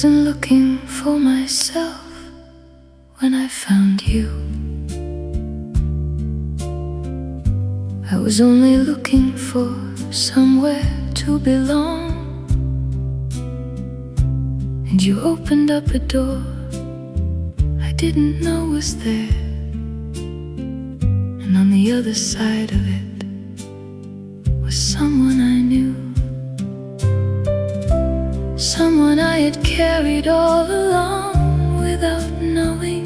wasn't looking for myself when I found you. I was only looking for somewhere to belong, and you opened up a door I didn't know was there. And on the other side of it was someone I knew, someone I had carried all along without knowing,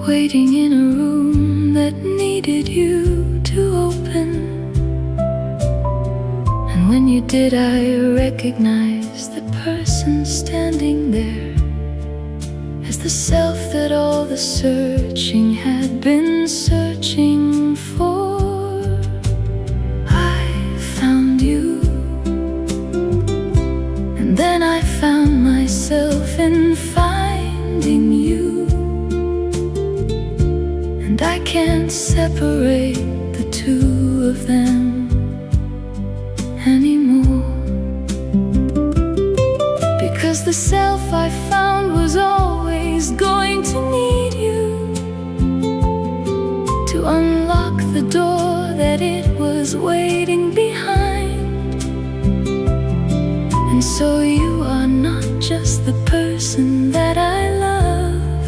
waiting in a room that needed you to open. And when you did, I recognized the person standing there as the self that all the searching had been searching for. I found you, and then I found myself in finding you, and I can't separate the two of them anymore, because the self I found was always going to need you to unlock the door that it was waiting behind. And so you are not just the person that I love,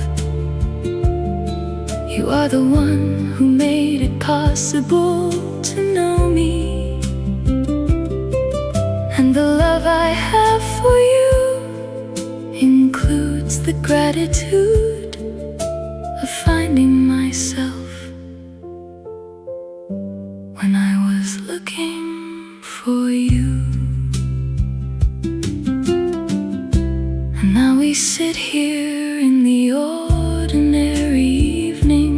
you are the one who made it possible to know me. And the love I have for you includes the gratitude of finding myself when I was looking for you. And now we sit here in the ordinary evening,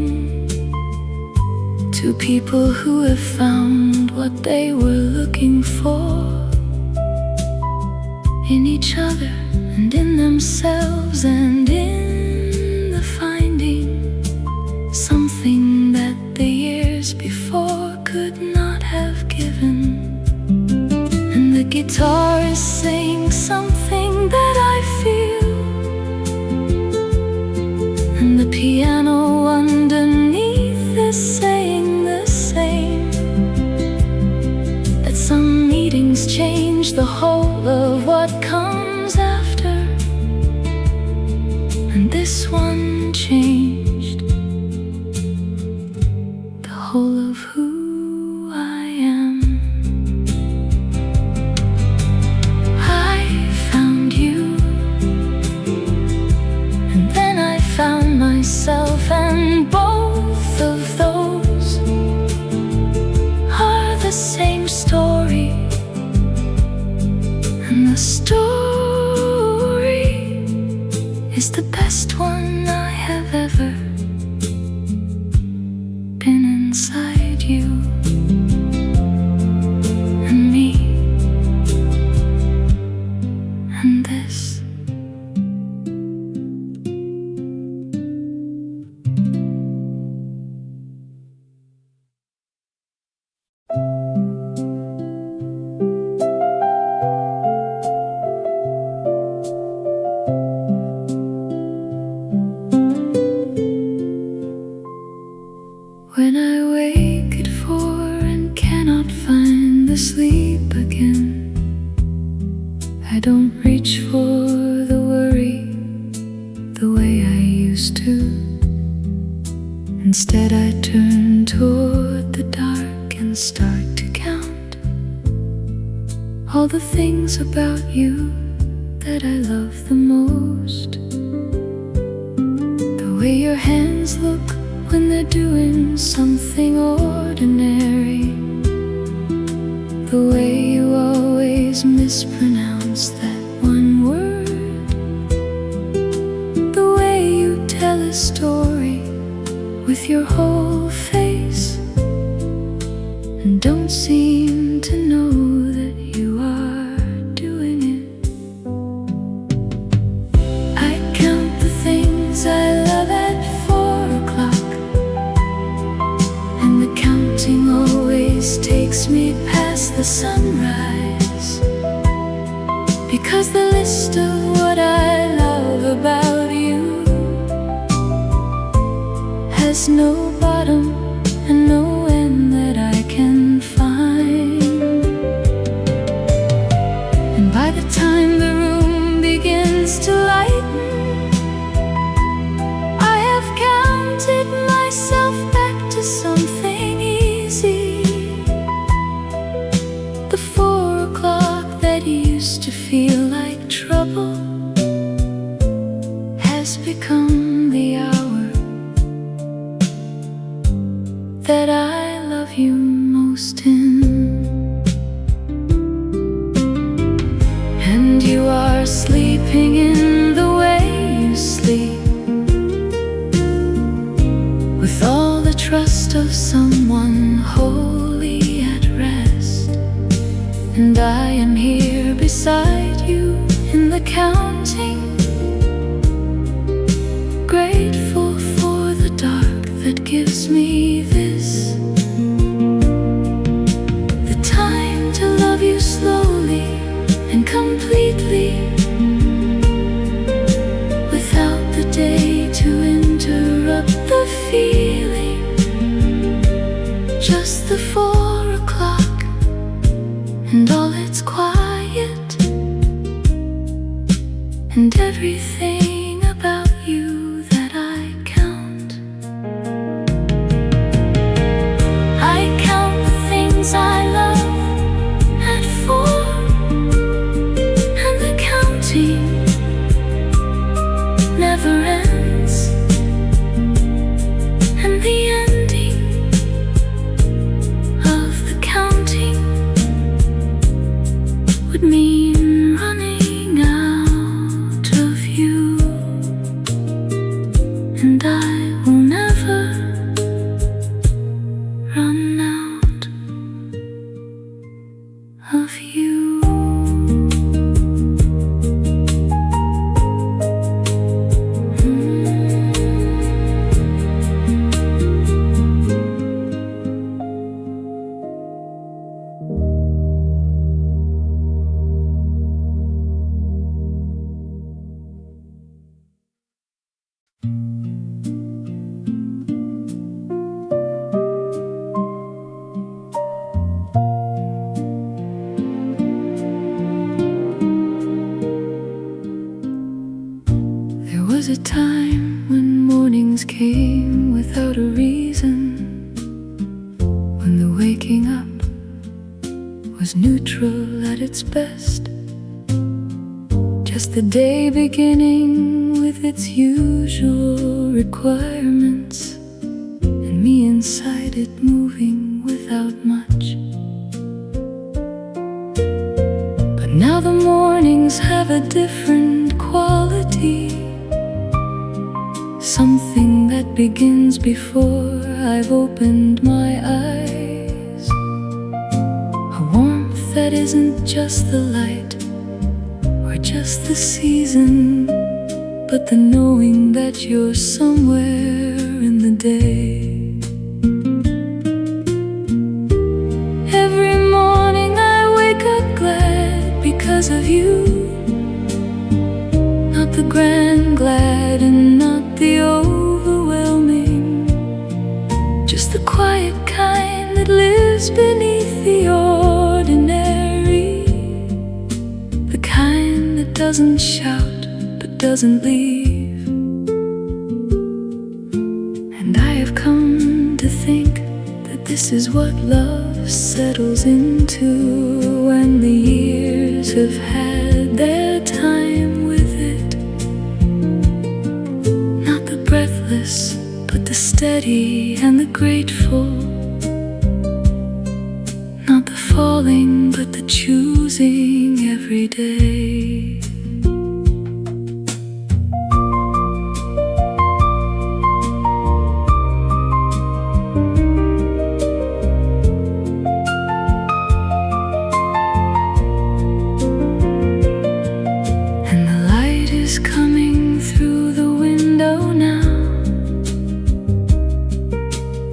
two people who have found what they were looking for in each other and in themselves, and in the finding something that the years before could not have given. And the guitar is saying something that I feel, and the piano underneath is saying the same, that some meetings change the whole of what comes after, and this one changed the whole of who I am. I found you, and then I found myself, and both of those are the same story. And the story is the best one I have ever been inside you and me and this. When I wake at 4 and cannot find the sleep again, I don't reach for the worry the way I used to. Instead I turn toward the dark and start to count all the things about you that I love the most. The way your hands look when they're doing something ordinary, the way you always mispronounce that one word, the way you tell a story with your whole face and don't seem to know that you are doing it. I count the things I love at 4 o'clock, and the counting always takes me past the sunrise, because the list of what I love about you has no bottom and no end that I can find. And by the time the room begins to lighten, I have counted myself back to something easy. The 4 o'clock that used to feel like trouble has become the hour that I love you most in. And you are sleeping in the way you sleep, with all the trust of someone wholly at rest. And I am here beside you in the counting, grateful for the dark that gives me this, the time to love you slowly and completely, without the day to interrupt the feeling. Just the 4 o'clock and all its quiet, and everything about you that I count. I count the things I love at 4, and the counting never ends, and the ending of the counting would mean running out of you, and I will never run out of you. There was a time when mornings came without a reason, when the waking up was neutral at its best, just the day beginning with its usual requirements, and me inside it moving without much. But now the mornings have a different quality, something that begins before I've opened my eyes, a warmth that isn't just the light or just the season, but the knowing that you're somewhere in the day. Every morning I wake up glad because of you, not the grand glad and not the overwhelming, just the quiet kind that lives beneath the ordinary, the kind that doesn't shout but doesn't leave. And I have come to think that this is what love settles into when the years have had their time with it. Not the breathless, but the steady and the grateful, not the falling, but the choosing every day.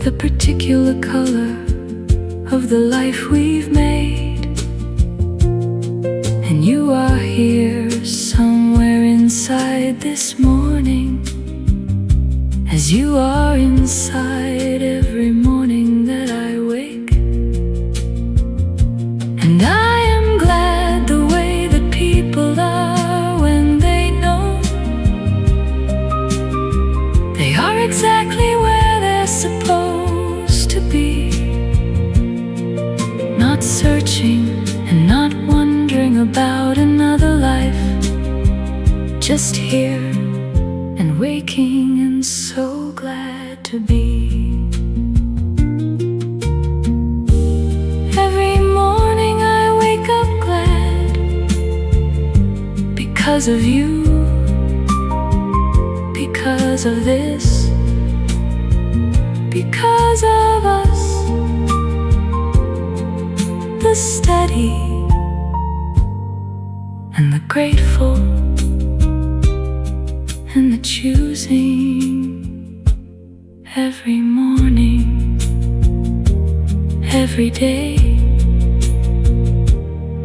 The particular color of the life we've made, and you are here inside this morning, as you are inside every morning that I wake. And I am glad the way that people are when they know they are exactly where they're supposed to be, not searching and not wondering about another life, just here and waking and so glad to be. Every morning I wake up glad because of you, because of this, because of us, the steady and the grateful and the choosing. Every morning, every day,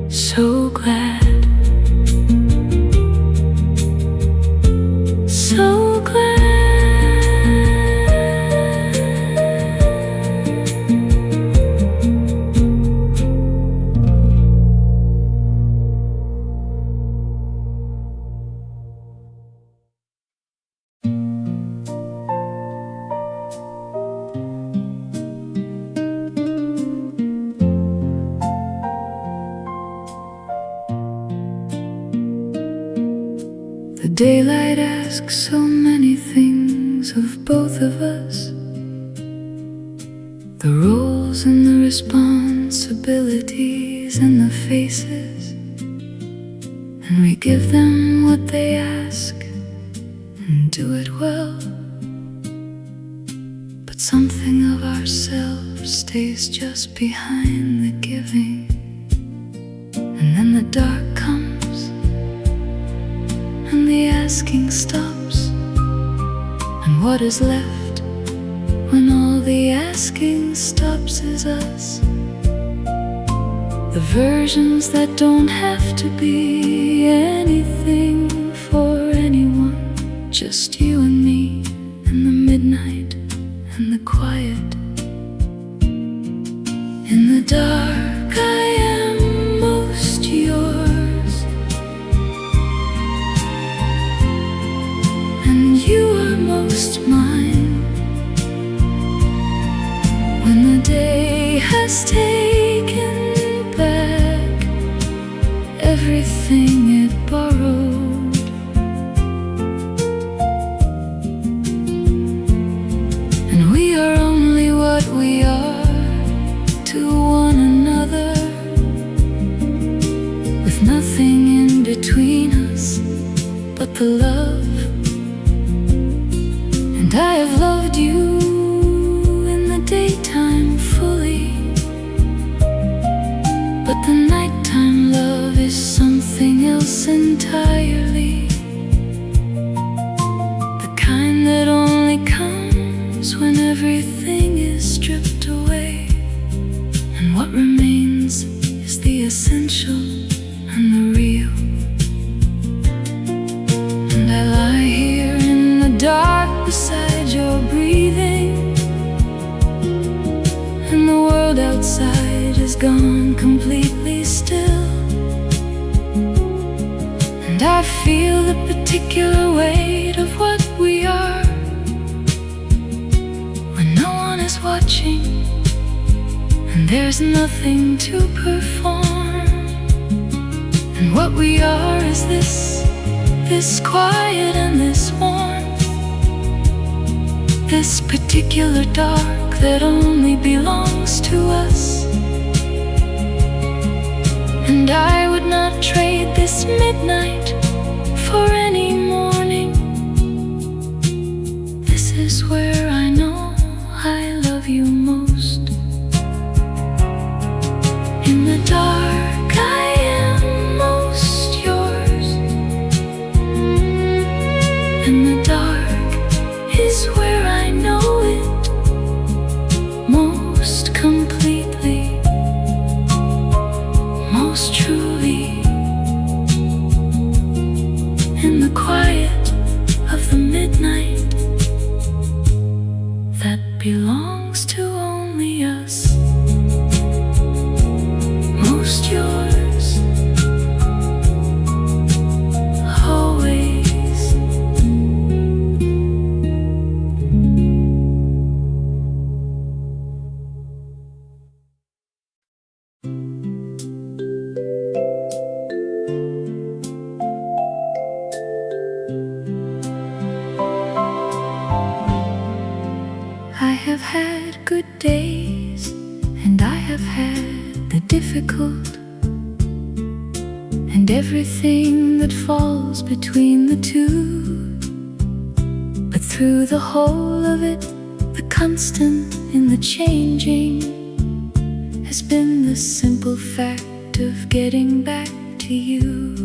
so glad, so glad. The daylight asks so many things of both of us, the roles and the responsibilities and the faces, and we give them what they ask and do it well. But something of ourselves stays just behind the giving, and then the dark comes and the asking stops, and what is left when all the asking stops is us. The versions that don't have to be anything for anyone, just you and me and the midnight and the quiet. In the dark I am most yours, and you are most mine. When the day has taken back everything it borrowed, and we are only what we are to one another, with nothing in between us but the love. And I have loved you in the daytime fully, but the nighttime love is something else entirely, the kind that only comes when everything is stripped away, and what remains is the essential and the real. And I lie here in the dark beside your breathing, and the world outside is gone completely still, and I feel the particular weight of what we are when no one is watching and there's nothing to perform. And what we are is this quiet and this warmth, this particular dark that only belongs to us. And I would not trade this midnight for any morning. This is where I know I love you most. In the dark I am most yours, and the dark is where I know it most completely, most truly. In the quiet belongs to only us. Most yours, always. I have had good days, and I have had the difficult, and everything that falls between the two. But through the whole of it, the constant in the changing has been the simple fact of getting back to you.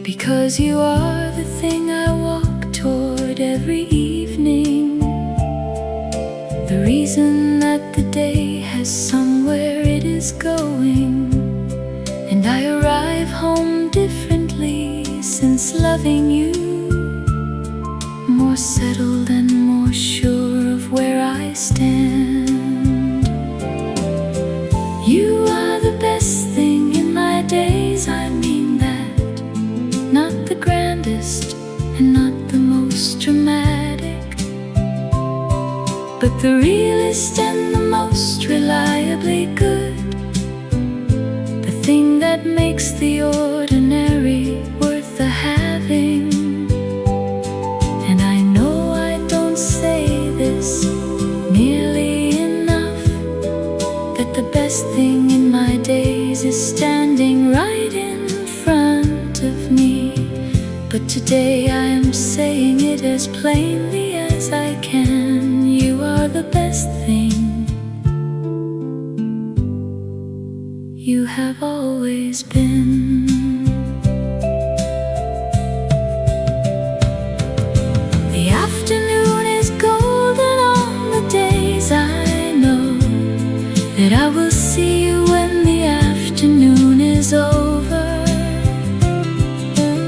Because you are the thing I walk toward every evening, the reason that the day has somewhere it is going. And I arrive home differently since loving you, more settled and more sure of where I stand. You are the best thing in my days, I mean that. Not the grandest and not the most dramatic, but the realest and the most reliably good. The thing that makes the ordinary worth the having. And I know I don't say this nearly enough, that the best thing in my days is standing right in front of me. But today I am saying it as plainly as I can. You are the best thing. You have always been. The afternoon is golden on the days I know that I will see you when the afternoon is over.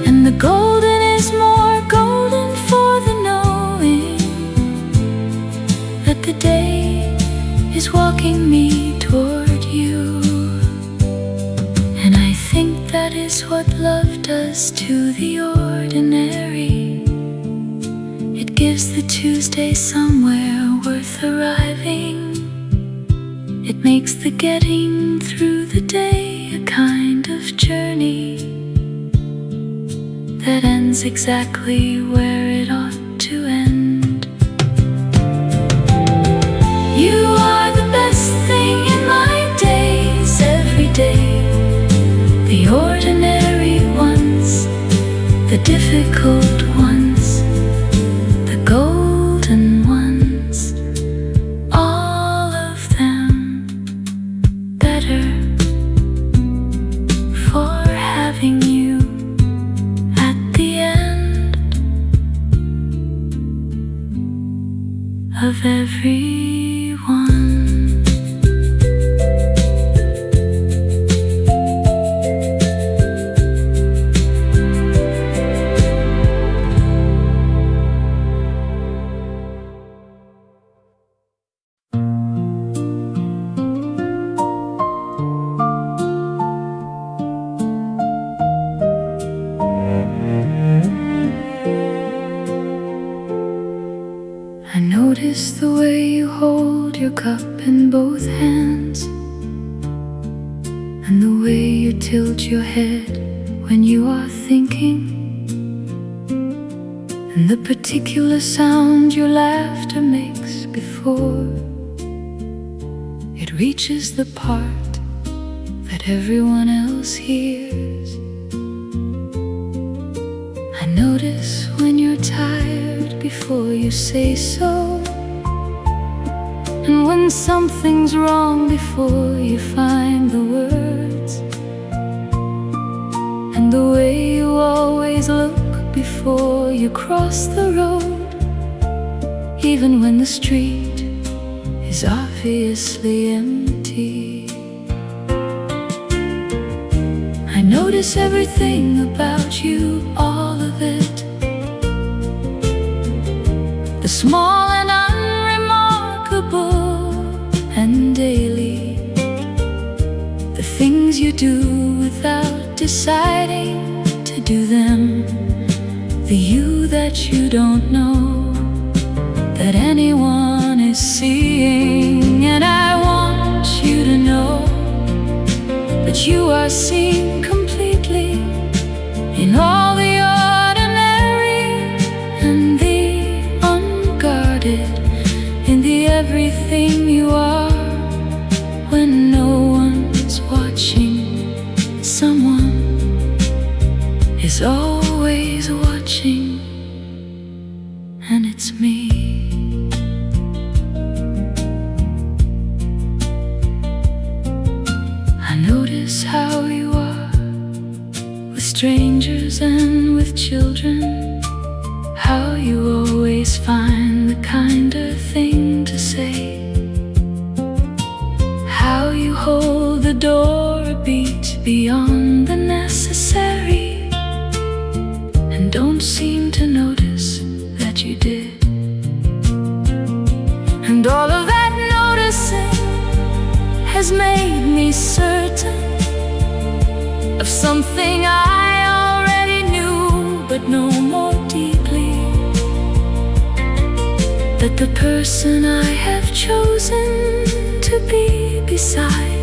And the golden is more golden for the knowing that the day is walking me toward you. And I think that is what love does to the ordinary. It gives the Tuesday somewhere worth arriving. It makes the getting through the day a kind of journey that ends exactly where it ought to end. You are the best thing in my days, every day. The ordinary ones, the difficult ones, the golden ones, all of them better for having you at the end of every one. I notice the way you hold your cup in both hands, and the way you tilt your head when you are thinking, and the particular sound your laughter makes before it reaches the part that everyone else hears. I notice when you're tired before you say so, and when something's wrong before you find the words, and the way you always look before you cross the road, even when the street is obviously empty. I notice everything about you, all of it, the small and unremarkable deciding to do them. The you that you don't know that anyone is seeing. And I want you to know that you are seen completely in all the ordinary and the unguarded, in the everything you are when no one's watching. Someone is always watching, and it's me. I notice how you are with strangers and with children, how you always find the kinder thing to say, how you hold the door a beat beyond the necessary, and don't seem to notice that you did. And all of that noticing has made me certain of something I already knew, but no more deeply, that the person I have chosen to be beside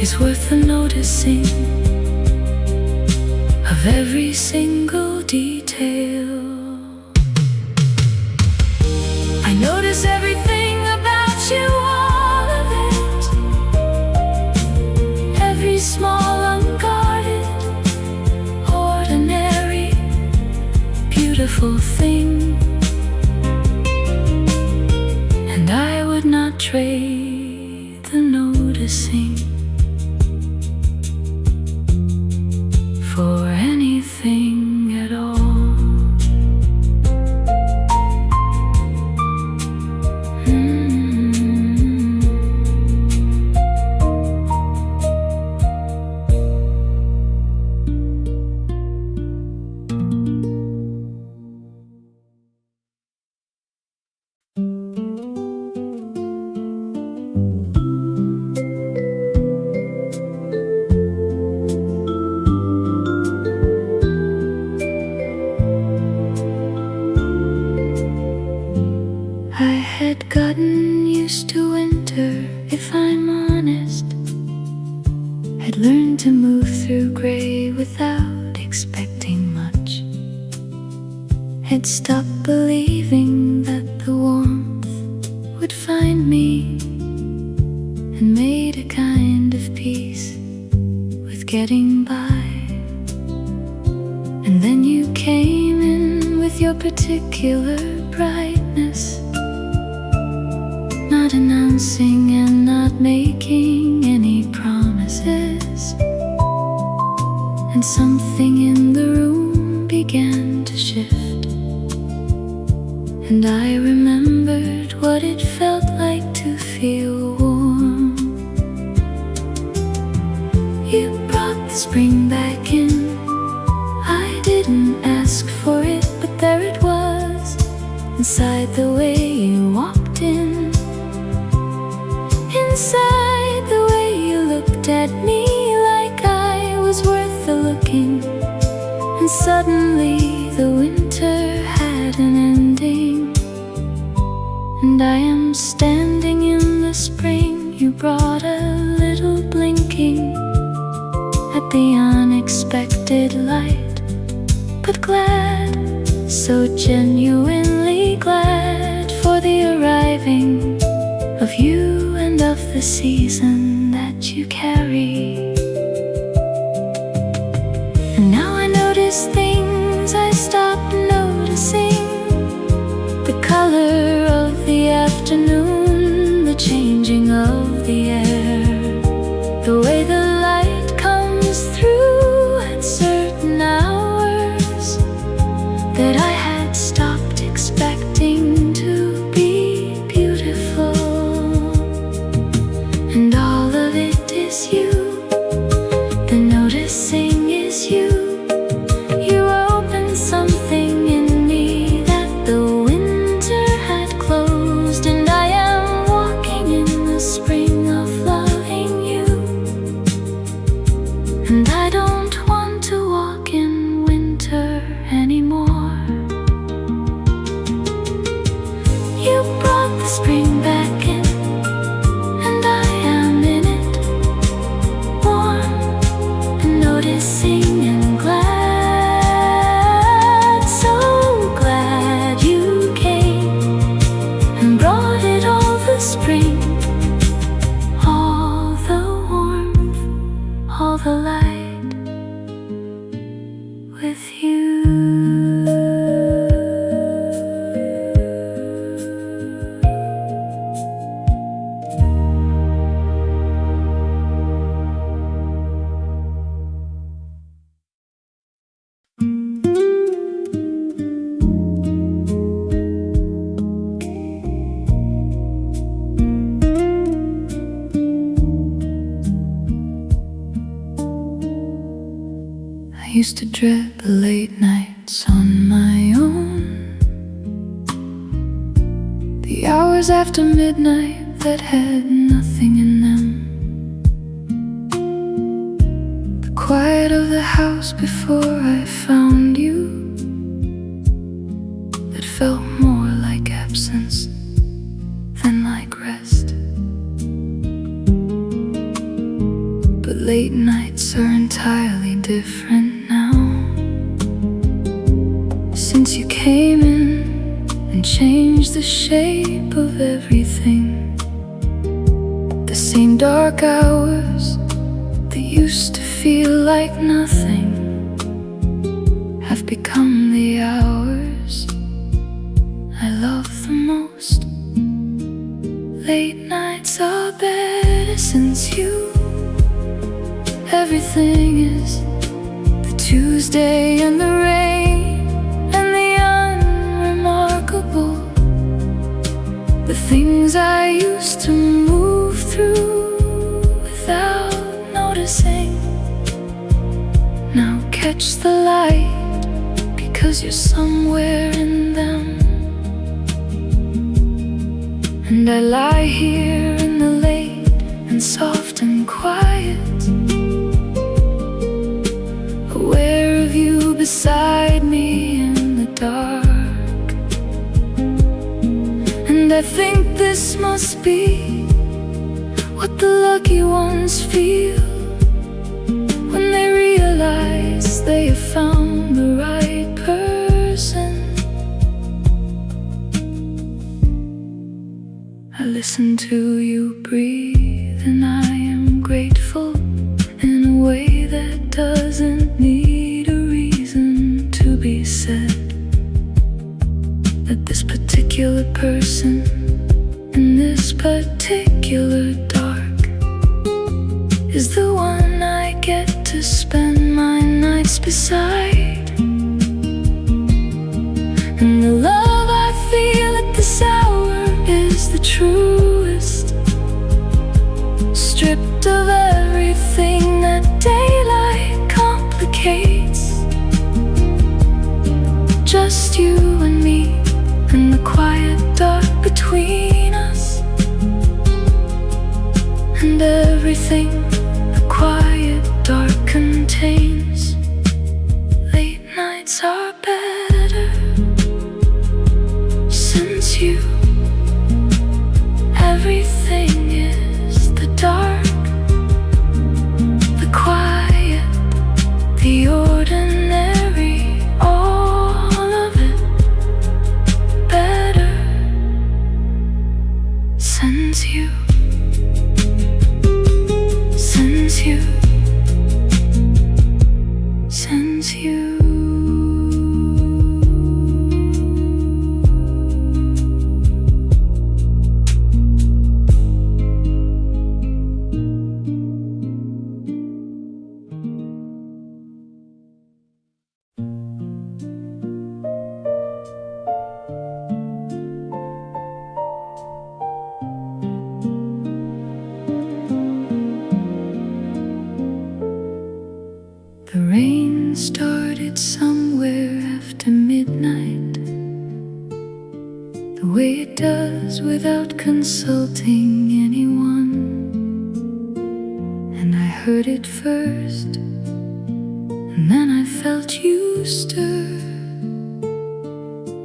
is worth the noticing of every single detail. I notice everything about you, all of it, every small, unguarded, ordinary, beautiful thing. And I would not trade the noticing for anything at all. I had gotten used to winter, if I'm honest. Had learned to move through gray without expecting much. Had stopped believing that the warmth would find me, and made a kind of peace with getting by. And then you came in with your particular brightness, not announcing and not making any promises. And something in the room began to shift, and I remembered what it felt like to feel warm. You brought the spring back in. I didn't ask for it, but there it was, inside the way you walked in, inside the way you looked at me like I was worth the looking. And suddenly the winter had an ending, and I am standing in the spring. You brought a little blinking at the unexpected light, but glad, so genuinely glad for the arriving of you and of the season that you carry. And now I notice things I stopped noticing, the color of the afternoon, the changing of the air, the way the light comes through at certain hours that I had stopped expecting to be beautiful. And all of it is you, the noticing is you. You I used to dread the late nights on my own, the hours after midnight that had nothing in them, the quiet of the house before I found you, that felt more like absence than like rest. But late nights are entirely different now, since you came in and changed the shape of everything. The same dark hours that used to feel like nothing have become the hours I love the most. Late nights are better since you. Everything is the Tuesday and the rain and the unremarkable, the things I used to move through without noticing. Now catch the light because you're somewhere in them. And I lie here in the late and soft and quiet, aware of you beside me in the dark. And I think this must be what the lucky ones feel when they realize they have found the right person. I listen to you breathe and I am grateful in a way that doesn't need a reason to be said. That this particular person in this particular dark is the one I get to spend my nights beside. And the love I feel at this hour is the truest, stripped of everything that daylight complicates. Just you and me and the quiet dark between us, and everything the quiet dark contains. Late nights are better since you. Everything is the dark, the quiet, the ordinary, all of it better since you, since you, since you. The rain started somewhere after midnight, the way it does without consulting anyone. And I heard it first, and then I felt you stir,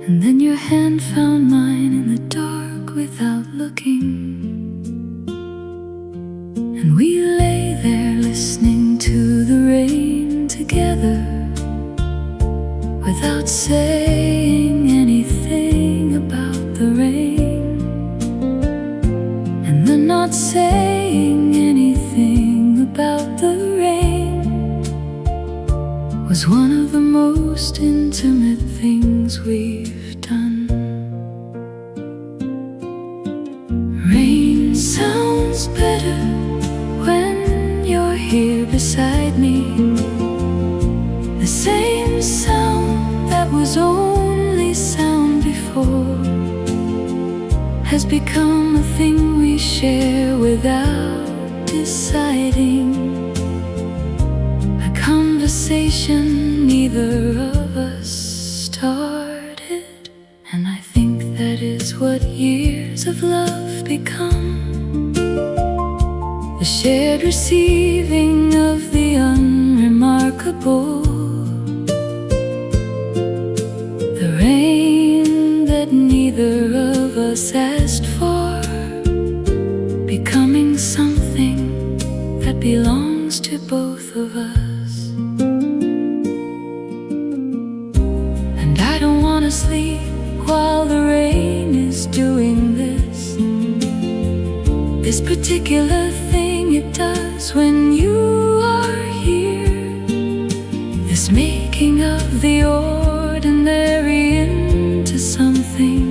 and then your hand found mine in the dark without looking. And we lay there listening to the rain together, without saying anything about the rain. And the not saying anything about the rain was one of the most most intimate things we've done. Rain sounds better when you're here beside me. The same sound that was only sound before has become a thing we share without deciding. A conversation neither of us started, and I think that is what years of love become. The shared receiving of the unremarkable. The rain that neither of us asked for, becoming something that belongs to both of us. And I don't want to sleep while the rain is doing this. This particular thing it does when you are here. This making of the ordinary into something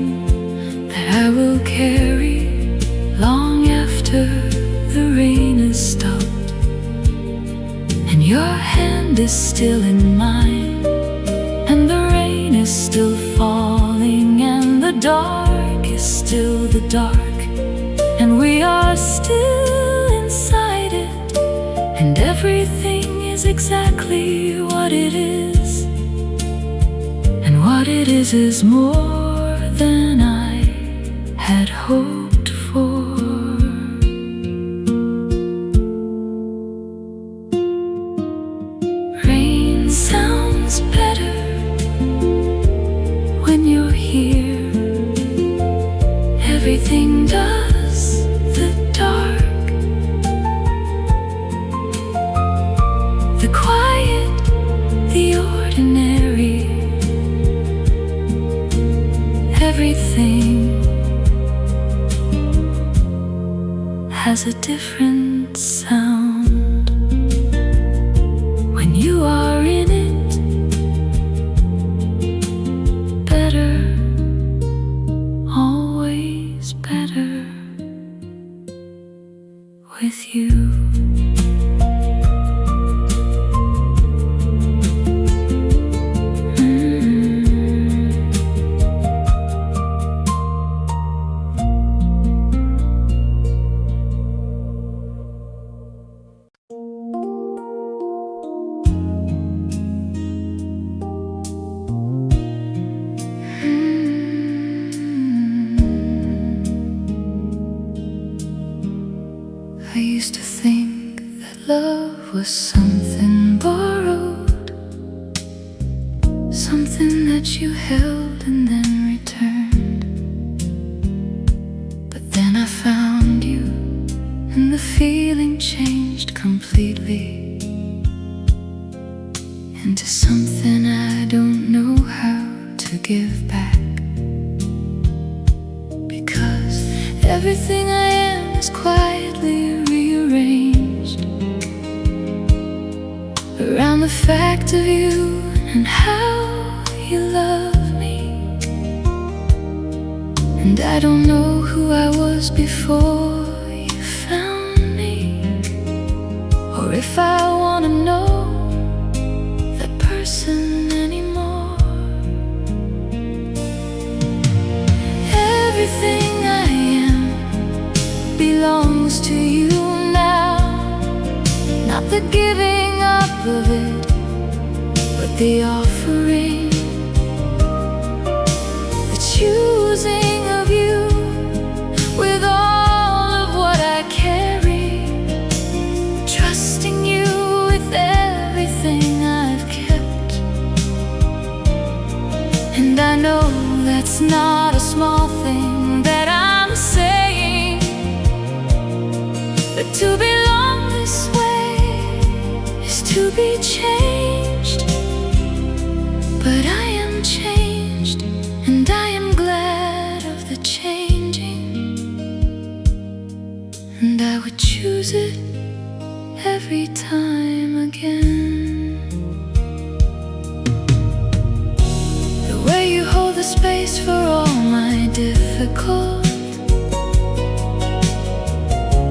that I will carry long after the rain has stopped. And your hand is still in mine, and the rain is still falling, and the dark is still the dark, and we are still inside it, and everything is exactly what it is, and what it is more than I had hoped for. Rain sounds better when you're here. Everything does. The dark, the quiet, the ordinary. Everything has a different sound when you are in it. Better, always better with you. I used to think that love was something borrowed, something that you held and then returned. But then I found you, and the feeling changed completely into something I don't know how to give back. Because everything I am is quietly rearranged around the fact of you and how you love me. And I don't know who I was before you found me, or if I want to know that person anymore. Everything I am belongs to you now. Not the giving up of it, but the offering, the choosing of you with all of what I carry, trusting you with everything I've kept. And I know that's not a small thing that I'm saying, but to belong this way is to be changed. But I am changed, and I am glad of the changing, and I would choose it every time again. difficult.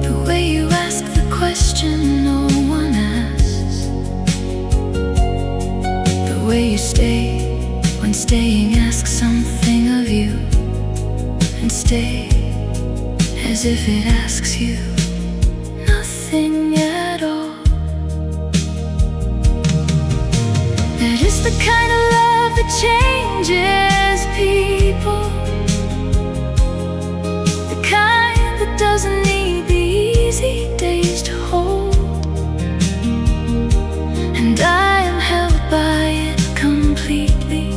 The way you ask the question no one asks. The way you stay when staying asks something of you. And stay as if it asks you nothing at all. That is the kind of love that changes people. The kind that doesn't need the easy days to hold. And I am held by it completely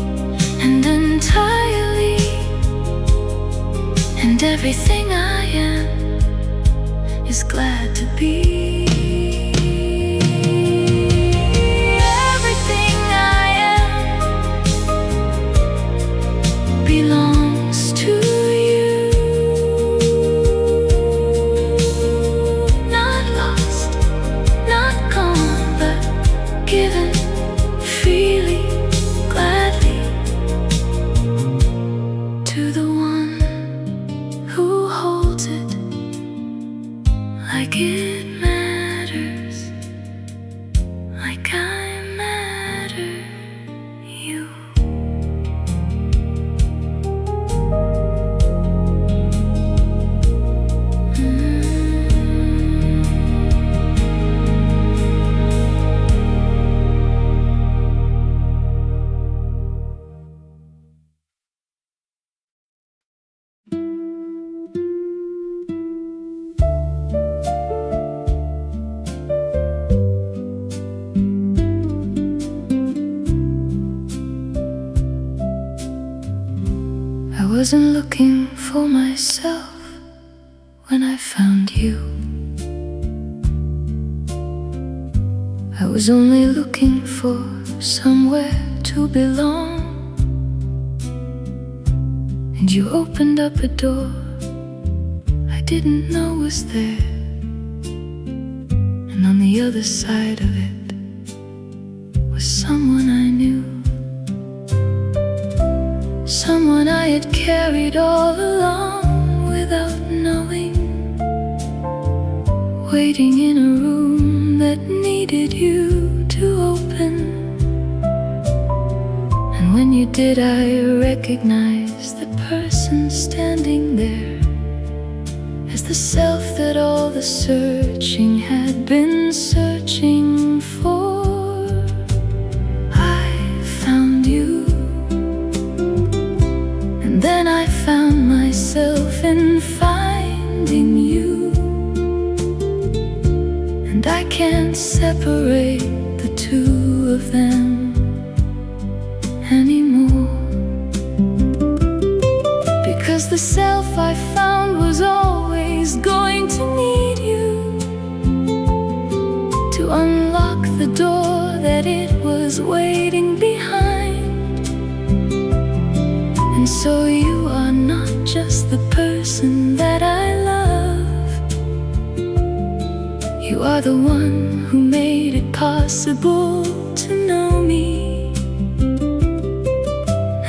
and entirely. And everything I am is glad to be. Everything I am belongs to you. Not lost, not gone, but given freely, gladly to the one who holds it like it matters, like I matter, you. I wasn't looking for myself when I found you. I was only looking for somewhere to belong. And you opened up a door I didn't know was there. And on the other side of it was someone I knew. Someone I had carried all along without knowing. Waiting in a room that needed you to open. And when you did, I recognized the person standing there as the self that all the searching had been searching for. I found you. And then I found myself in finding you. And I can't separate the two of them anymore. Because the self I found was always going to need you to unlock the door that it was waiting behind. And so you are not just the person that I love. You are the one who made it possible to know me.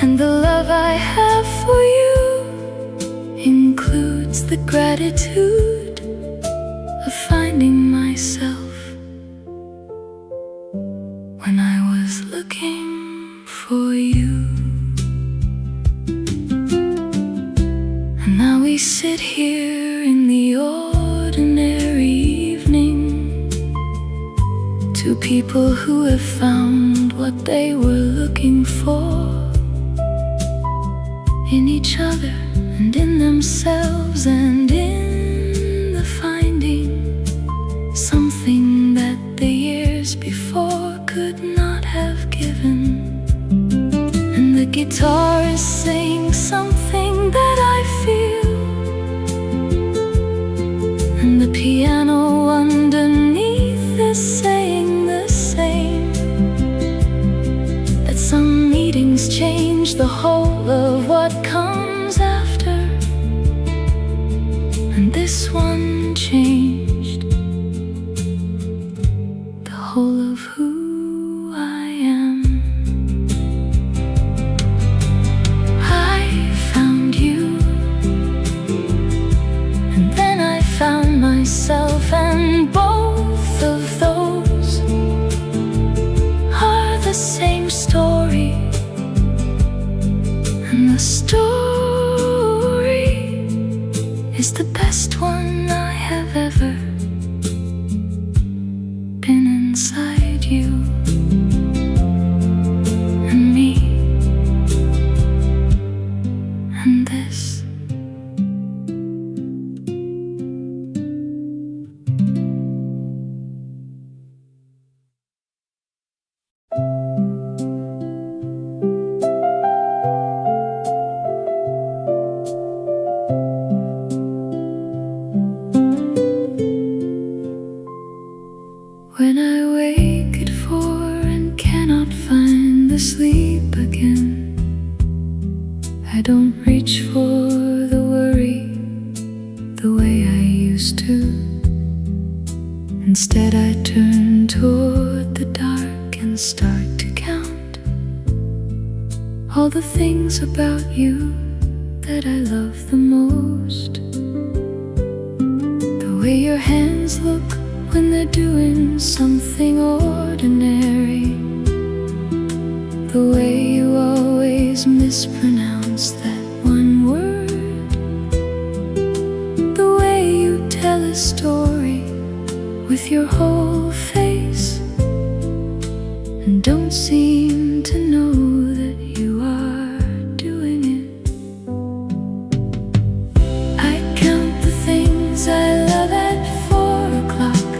And the love I have for you includes the gratitude of finding myself when I was looking for you. And now we sit here in the ordinary evening, two people who have found what they were looking for in each other and in themselves, and in the finding something that the years before could not have given. And the guitar is saying something that I feel, and the piano underneath is saying the same. That some meetings change the whole of what comes after, and this one changed the whole of who I am. I found you. story is the best one I have ever been inside you and me and this. When I wake at 4 and cannot find the sleep again, I don't reach for the worry the way I used to. Instead I turn toward the dark and start to count all the things about you that I love the most. The way your hands look when they're doing something ordinary, the way you always mispronounce that one word, the way you tell a story with your whole face and don't seem to know that you are doing it. I count the things I love at 4 o'clock,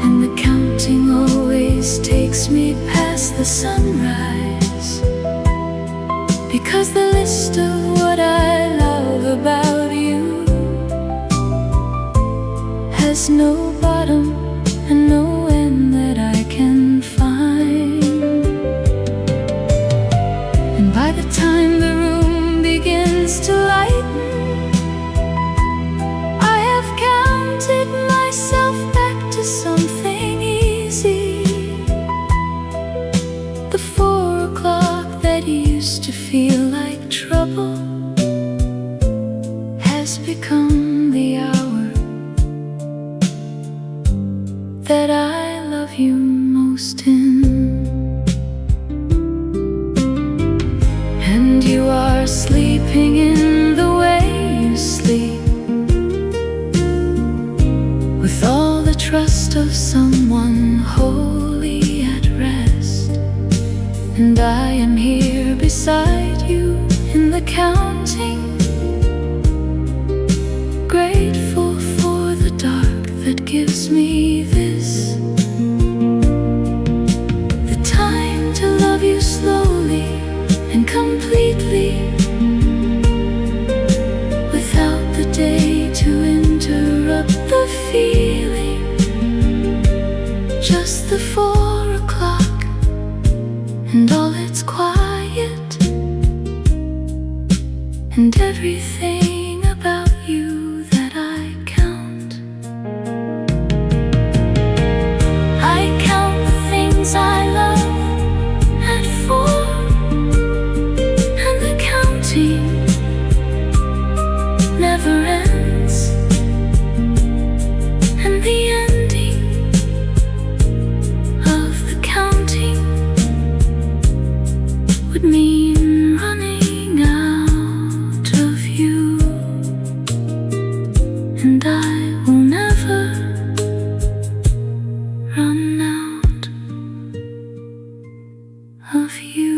and the counting always takes me past the sunrise, because the list of what I love about you has no bottom and no end that I can find. And by the time the room begins to lighten, I have counted myself back to something easy. The 4 o'clock that used to feel like trouble has become the hour that I love you most in. And you are sleeping in the way you sleep, with all the trust of someone wholly at rest. And I am here beside you in the counting, grateful for the dark that gives me this, the time to love you slowly and completely, without the day to interrupt the feeling. Just the 4 o'clock and all its quiet, and everything about you that I count. I count the things I love at 4, and the counting never ends, and the ending of the counting would mean running out of you, and I will never run out of you.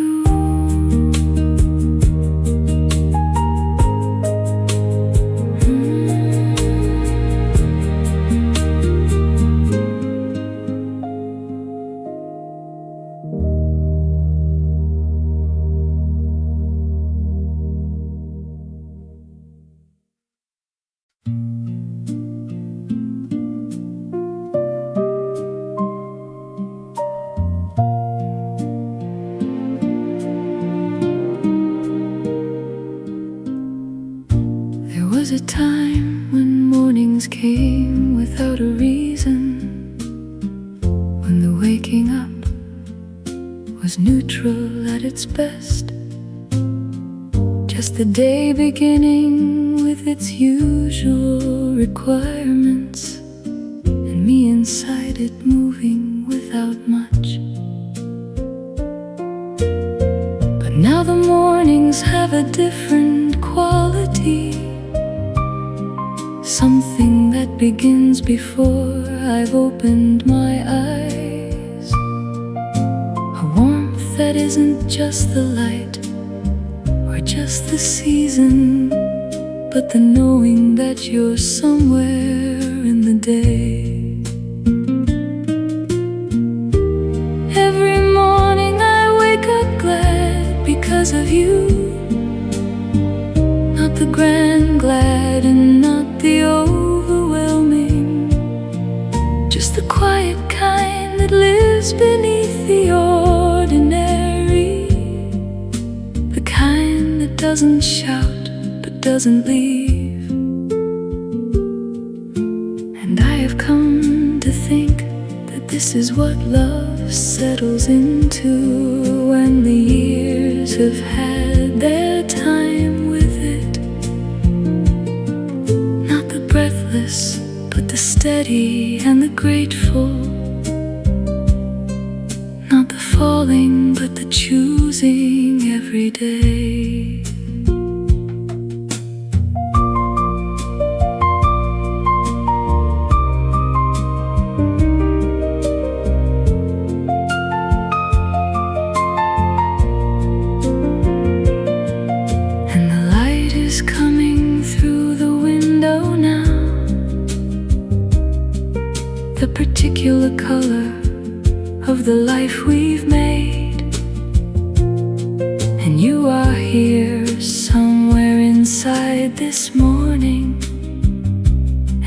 There was a time when mornings came without a reason, when the waking up was neutral at its best, just the day beginning with its usual requirements, and me inside it moving without much. But Now the mornings have a different quality, something that begins before I've opened my eyes. A warmth that isn't just the light or just the season, but the knowing that you're somewhere in the day. Every morning I wake up glad because of you. Not the grand glad and not the overwhelming, just the quiet kind that lives beneath the ordinary, the kind that doesn't shout but doesn't leave. And I have come to think that this is what love settles into when the years have had their time with it. Not the breathless, but the steady and the grateful. Not the falling, but the choosing every day. The particular color of the life we've made, and you are here somewhere inside this morning,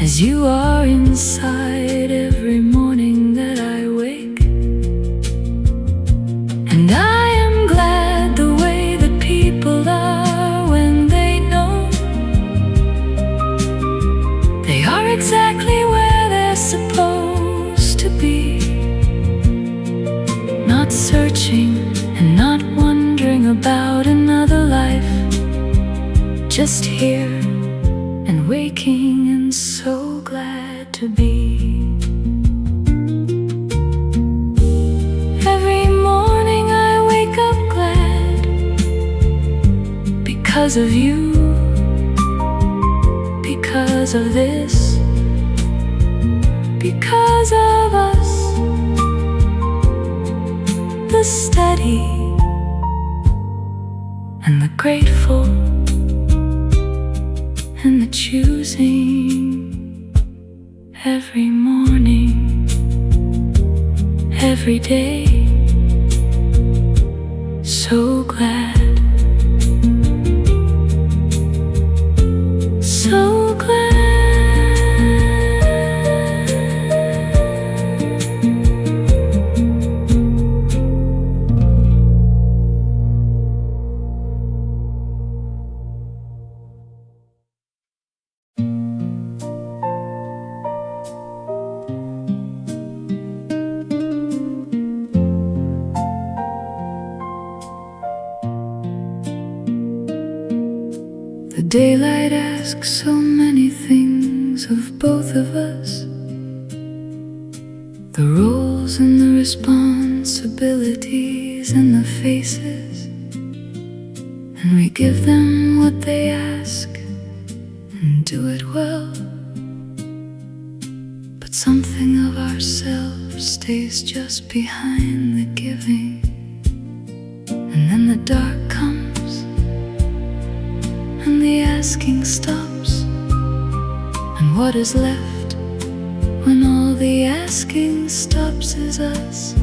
as you are inside every morning that I wake. And I am glad the way that people are when they know they are exactly where they're supposed to be, not searching and not wondering about another life, just here and waking and so glad to be. Every morning I wake up glad because of you, because of this, because of us, the steady and the grateful and the choosing every morning, every day. So glad, so glad. The daylight asks so many things of both of us, the roles and the responsibilities and the faces, and we give them what they ask and do it well. But something of ourselves stays just behind the giving, and then the dark comes and the asking stops, and what is left when all the asking stops is us.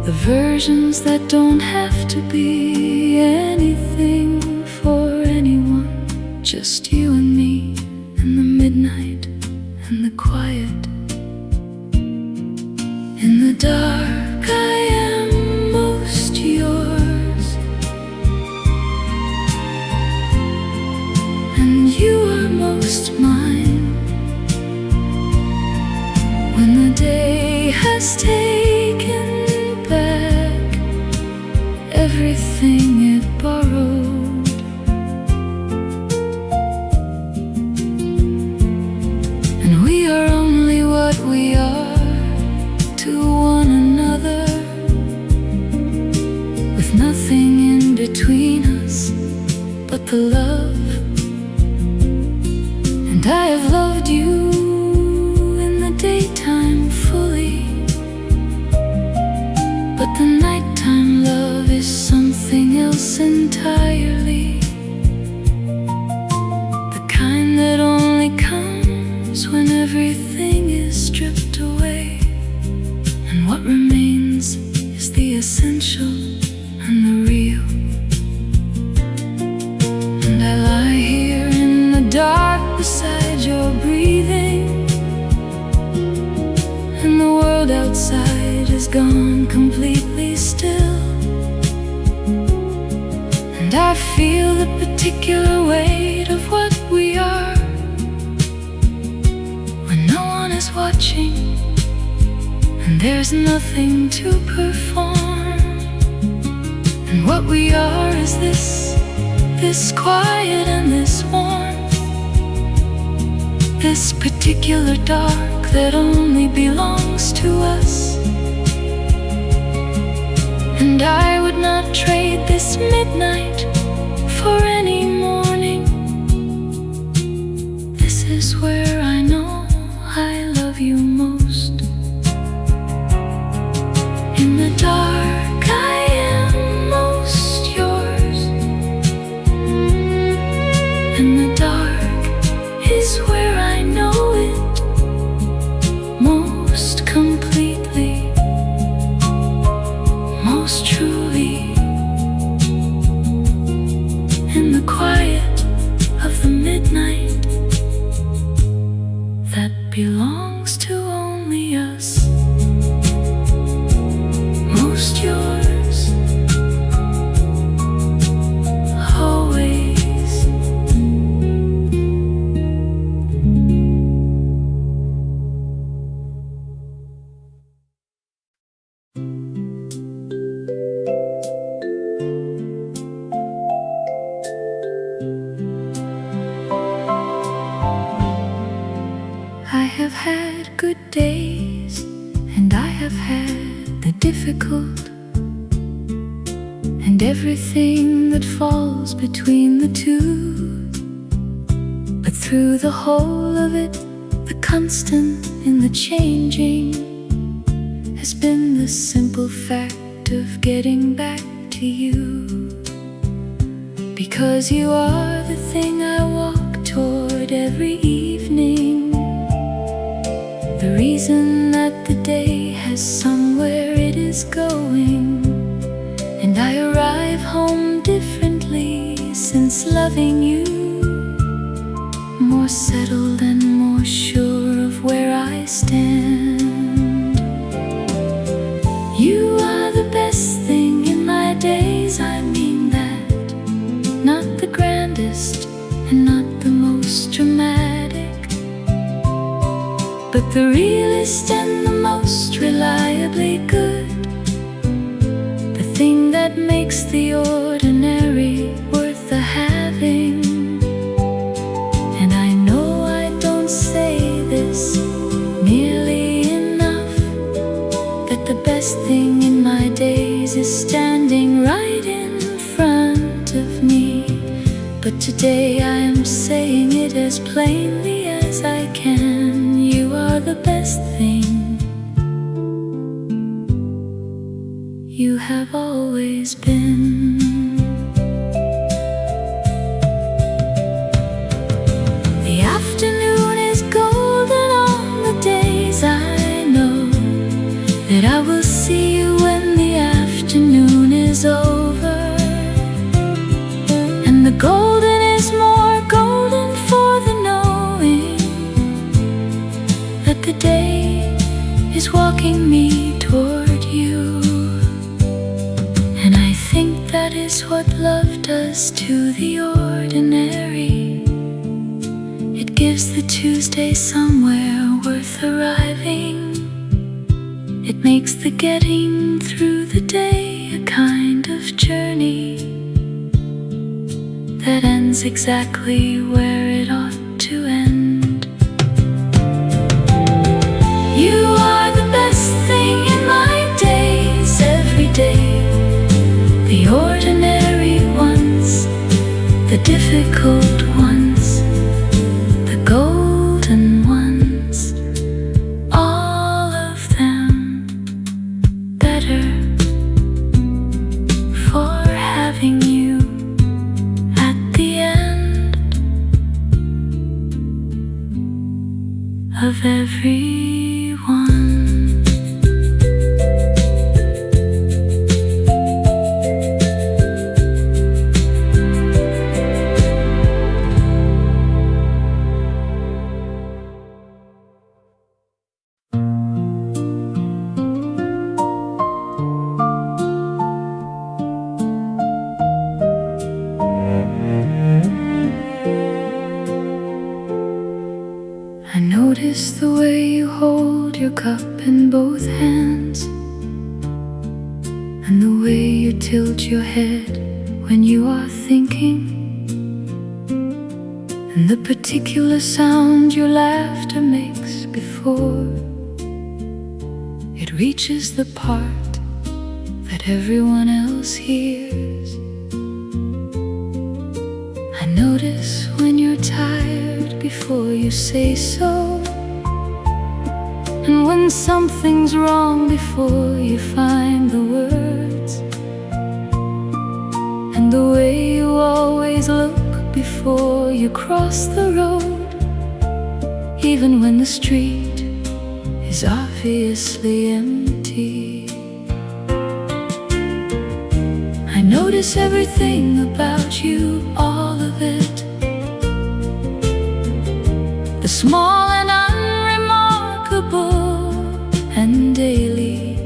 The versions that don't have to be anything for anyone, just you and me and the midnight and the quiet. In the dark I am most yours, and you are most mine. When the day has taken back everything it borrowed, and we are only what we are to one another, with with nothing in between us but the love. And I have loved you in the daytime fully, but the nighttime love is something else entirely. The kind that only comes when everything is stripped away, and what remains is the essential and the real. And I lie here in the dark beside your breathing, and the world outside is gone completely still. And I feel the particular weight of what we are when no one is watching and there's nothing to perform. And what we are is this quiet and this warmth, this particular dark that only belongs to us. And I would not trade this midnight for any morning. This is where I know I love you most. In the dark I am most yours, and the dark is where I know it most completely, most truly. In the quiet of the midnight that belongs to only us, most yours, always. I have had good days, and I have had the difficult, and everything that falls between the two. But through the whole of it, the constant in the changing has been the simple fact of getting back to you. Because you are the thing I walk toward every evening, the reason that the day has somewhere it is going. And I arrive home differently since loving you, more settled and more sure of where I stand. You are the best thing in my days, I mean that. Not the grandest and not the most dramatic, but the realest and the most reliably good. The thing that makes the ordinary worth the having. And I know I don't say this nearly enough, that the best thing in my days is standing right in front of me. But today I am saying it as plainly as I can. You are the best thing. You have always been. The afternoon is golden on the days I know that I will see you when the afternoon is over. And the golden is more golden for the knowing that the day is walking me toward you. And I think that is what love does to the ordinary. It gives the Tuesday somewhere worth arriving. It makes the getting through the day a kind of journey that ends exactly where it ought to end. You are the best thing in my days every day. The ordinary ones, the difficult ones, the golden ones, all of them better for having you at the end of every one. I notice the way you hold your cup in both hands, and the way you tilt your head when you are thinking, and the particular sound your laughter makes before it reaches the part that everyone else hears. I notice when you're tired before you say so, and when something's wrong before you find the words, and the way you always look before you cross the road, even when the street is obviously empty. I notice everything about you, all of it, the small and unremarkable and daily,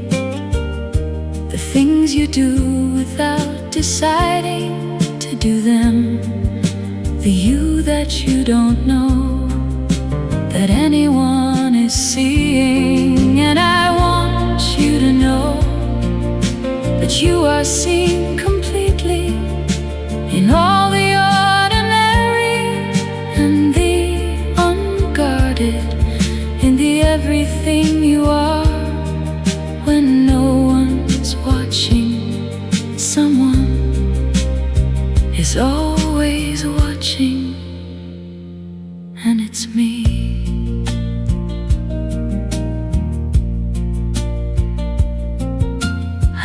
the things you do without deciding to do them, the you that you don't know that anyone is seeing. And I want you to know that you are seen completely in all the ordinary and the unguarded, in the everything you are when no one's watching. Someone is always watching, and it's me.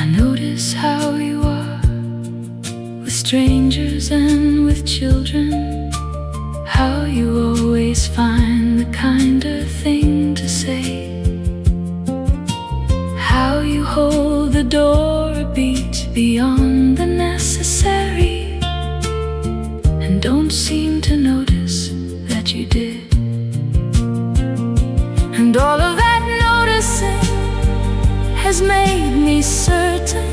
I notice how you are with strangers and with children, how you always find the kinder thing to say, how you hold the door a beat beyond the necessary, and don't seem to notice that you did. And all of that noticing has made me certain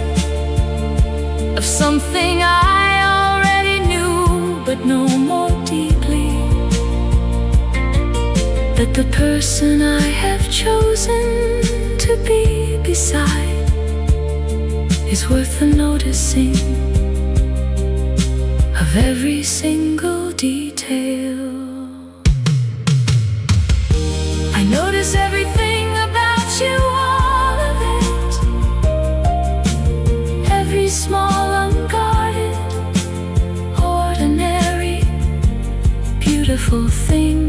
of something I already knew, but no more deeply, that the person I have chosen to be beside is worth the noticing of every single detail. I notice everything about you, all of it, every small, unguarded, ordinary, beautiful thing,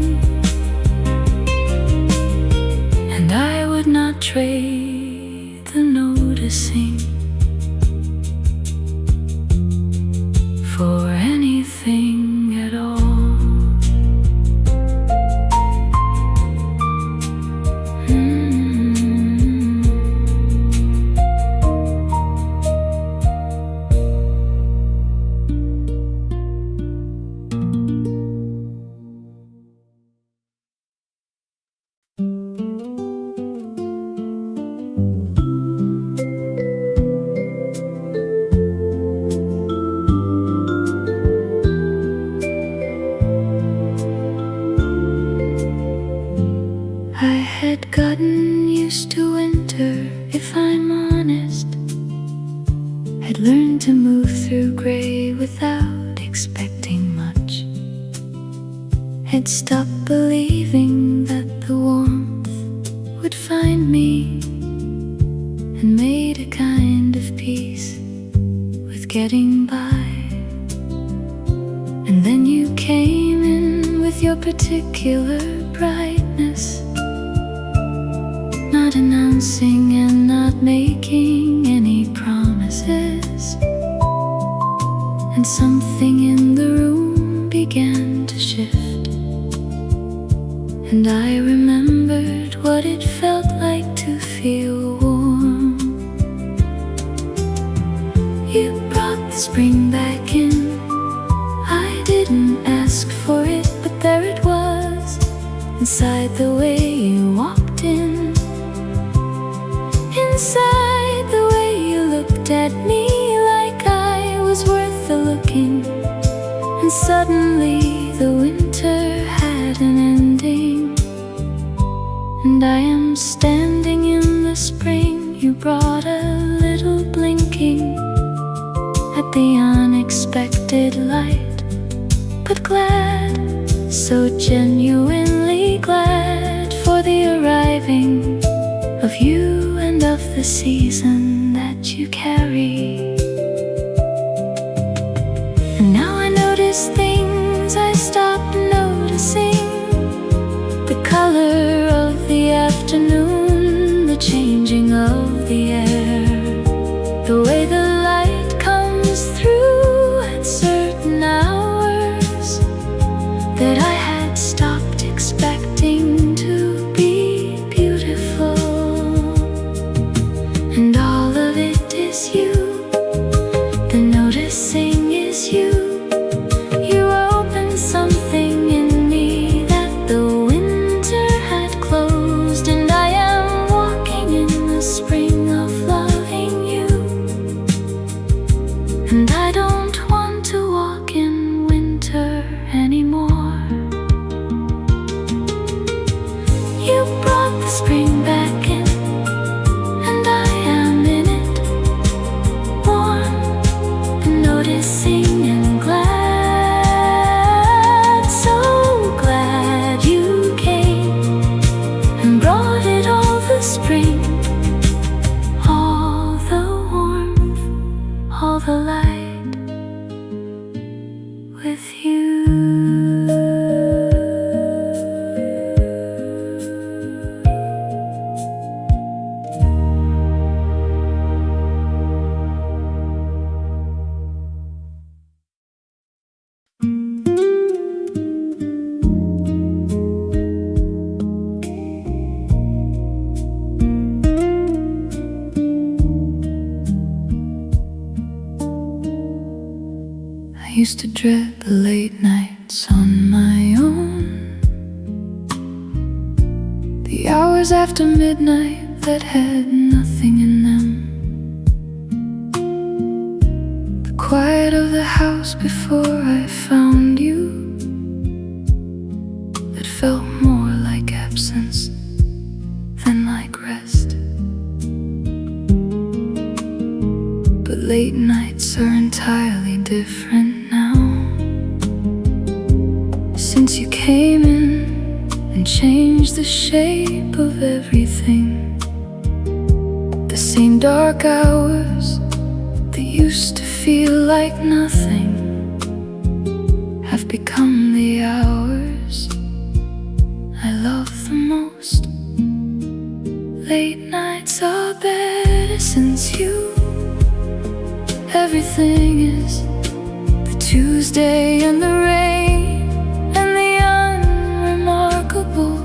and I would not trade the noticing for anything at all. I had gotten used to winter, if I'm honest, had learned to move through gray without expecting much, had stopped believing that the warmth would find me, and made a kind of peace with getting by. And then you came in with your particular brightness, not announcing and not making any promises. And something in the room began to shift, and I remembered what it felt like to feel warm. You brought the spring back in. I didn't ask for it, but there it was, inside the way you walked in, inside the way you looked at me like I was worth the looking. And suddenly the winter had an ending, and I am standing in the spring. You brought a little blinking at the unexpected light, but glad, so genuinely glad for the arriving of you and of the season that you carry. And now I notice things I stopped noticing, the color of the afternoon, the changing of the air, the way the light comes through at certain hours that I had stopped expecting to be beautiful. And all of it is you, the noticing is you. You opened something in me that the winter had closed, and I am walking in the spring of loving you. And I don't want to walk in winter anymore. You brought the spring back in, and I am in it, warm and noticing and glad, so glad you came and brought it all, the spring, all the warmth, all the light with you. I used to dread the late nights on my own, the hours after midnight that had nothing in them, the quiet of the house before I found you, that felt more like absence than like rest. But late nights are entirely different now, since you came in and changed the shape of everything. The same dark hours that used to feel like nothing have become the hours I love the most. Late nights are better since you. Everything is the Tuesday and the rain and the unremarkable,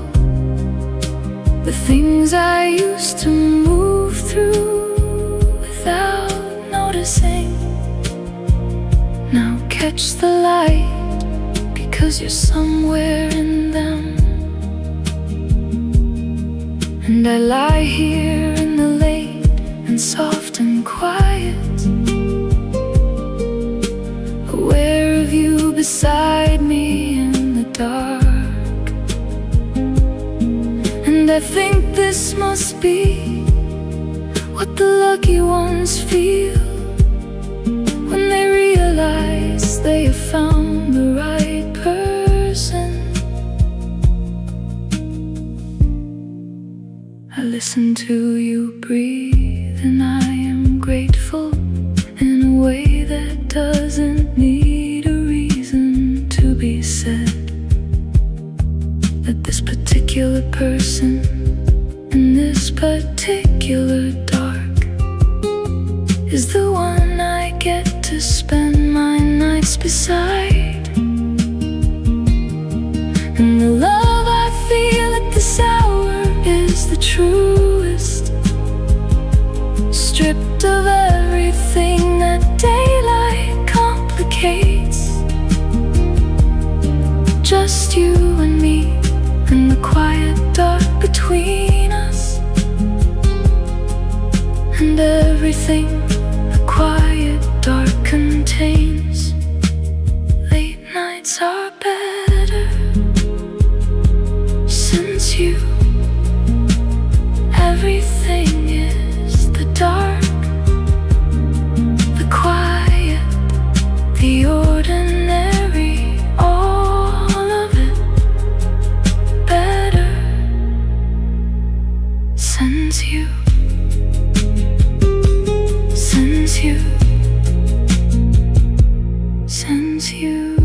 the things I used to move through without noticing. Now catch the light, because you're somewhere in them. And I lie here in the late and soft and quiet, aware of you beside me in the dark. And I think this must be what the lucky ones feel when they realize they have found the right person. I listen to you breathe, and I am grateful in a way that to spend my nights beside. And the love I feel at this hour is the truest, stripped of everything that daylight complicates. Just you and me and the quiet dark between us, and everything the quiet dark contains. Late nights are better since you. Everything is the dark, the quiet, the ordinary, all of it better since you. Since you. Since you.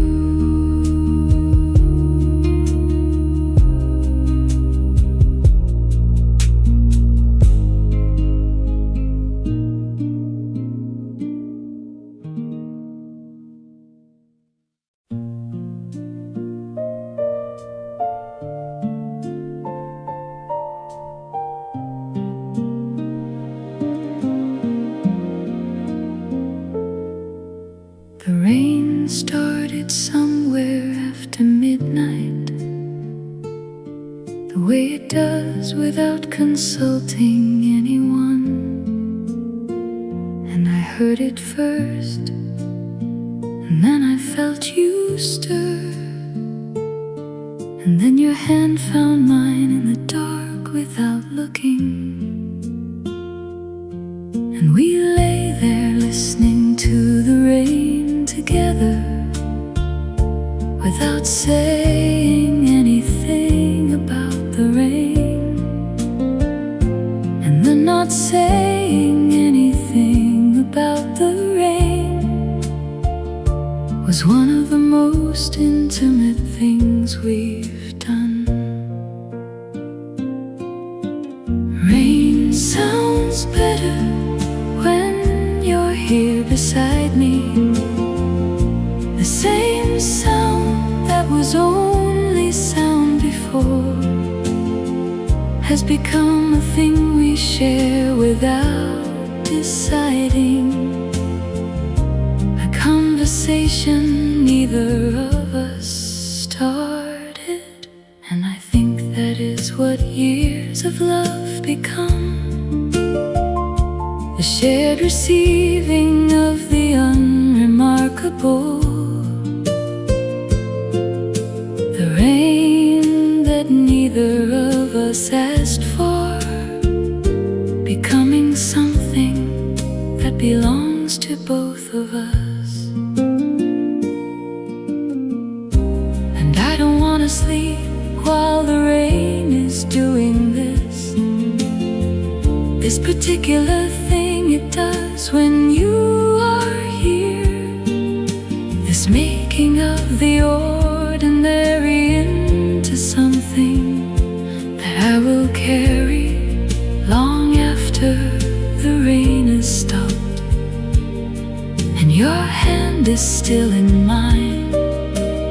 The rain started somewhere after midnight, the way it does without consulting anyone. And I heard it first, and then I felt you stir, and then your hand found mine in the dark without looking. And we lay there listening to the rain together, without saying anything about the rain. And the not saying anything about the rain was one of the most intimate things we've done. Rain sounds better when you're here beside me. The same sound that was only sound before has become a thing we share without deciding. A conversation neither of us started. And I think that is what years of love become, the shared receiving of the unremarkable. The rain that neither of us asked for, becoming something that belongs to both of us. And I don't want to sleep while the rain is doing this. This particular thing it does when you are here, this making of the ordinary into something that I will carry long after the rain has stopped. And your hand is still in mine,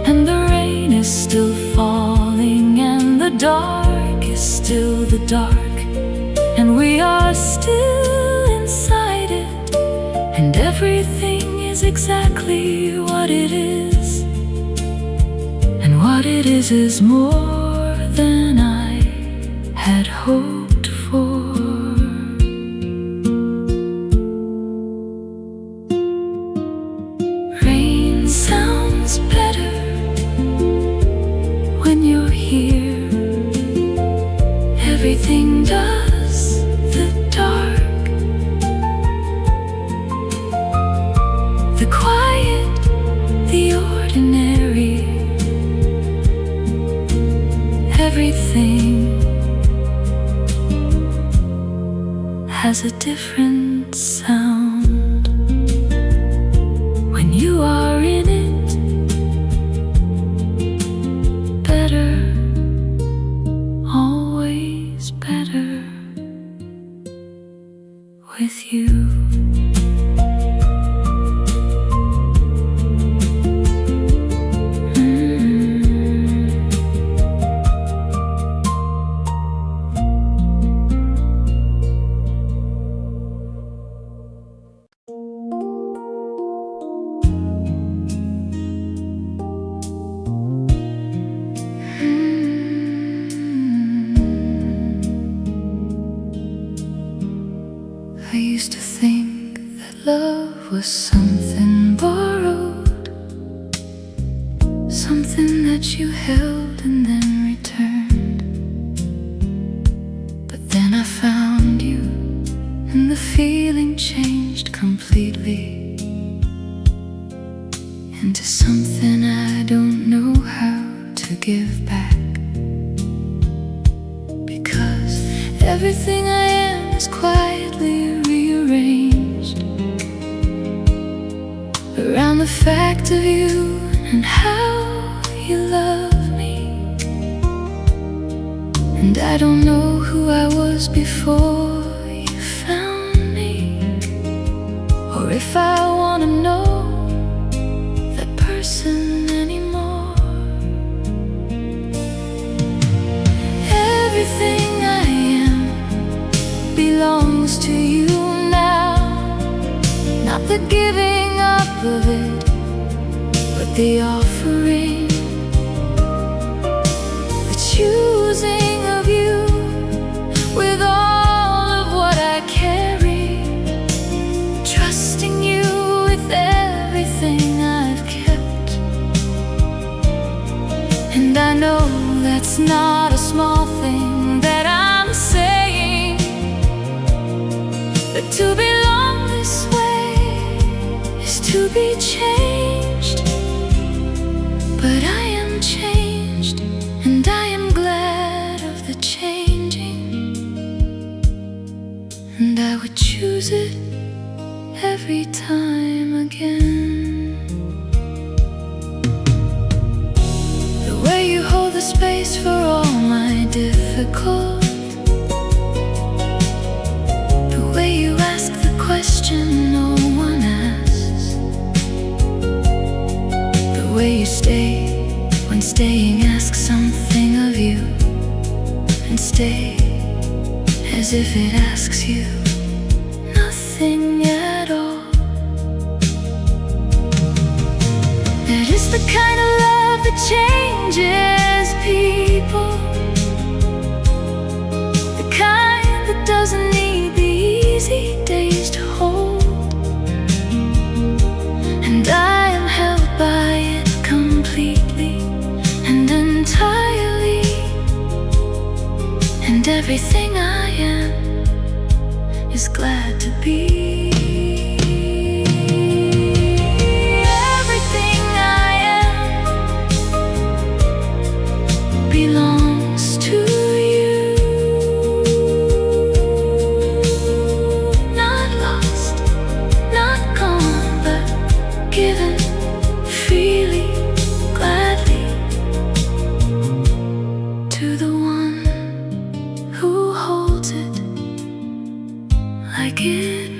and the rain is still falling, and the dark is still the dark, and we are still inside it. And everything is exactly what it is, and what it is more than I had hoped for. Rain sounds better when you're here. Everything does, the dark, the quiet, the ordinary. Everything has a different sound when you are in it. Better, always better with you. was something borrowed, something that you held and then returned. But then I found you, and the feeling changed completely into something I don't know how to give back. Because everything I am is quietly rearranged around the fact of you and how you love me. And I don't know who I was before you found me, or if I wanna know that person anymore. Everything I am belongs to you now. Not the giving up of it, but the offering, the choosing of you with all of what I carry, trusting you with everything I've kept. And I know that's not a small thing that I'm saying, that to belong this way is to be changed. But I am changed, and I am glad of the changing, and I would choose it every time again. The way you hold the space for all my difficult, the way you ask the question no one asks, the way you stay when staying asks something of you, and stay as if it asks you nothing at all. That is the kind of love that changes people, the kind that doesn't need the easy days to hold. And I am held by it completely and entirely, and everything I am is glad to be. Everything I am belongs to you. Not lost, not gone, but given freely, gladly to the one who holds it like it